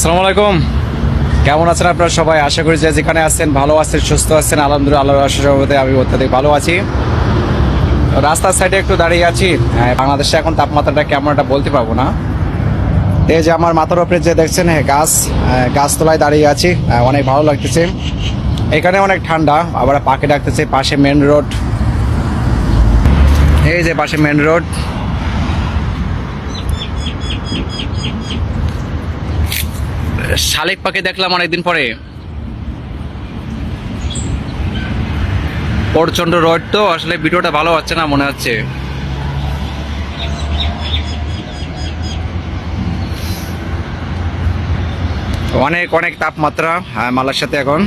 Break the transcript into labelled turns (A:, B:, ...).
A: আসসালামু আলাইকুম। কেমন আছেন আপনারা সবাই? আশা করি যে যেখানে আছেন ভালো আছেন, সুস্থ আছেন। আলহামদুলিল্লাহ, আল্লাহর আশীর্বাদে আমি অত্যাধিক ভালো আছি। রাস্তার সাইডে একটু দাঁড়িয়ে আছি। বাংলাদেশে এখন তাপমাত্রাটা কেমন এটা বলতে পারবো না। এই যে আমার মাথার উপরে যে দেখছেন গাছতলায় দাঁড়িয়ে আছি, অনেক ভালো লাগতেছে। এখানে অনেক ঠান্ডা, আবার পাখি ডাকতেছে। পাশে মেন রোড, এই যে পাশে মেন রোড। শালিক পাখি দেখলাম অনেকদিন পরে। প্রচন্ড রোড, তো আসলে ভিডিওটা ভালো হচ্ছে না মনে হচ্ছে। অনেক অনেক তাপমাত্রা মালয়েশিয়াতে এখন।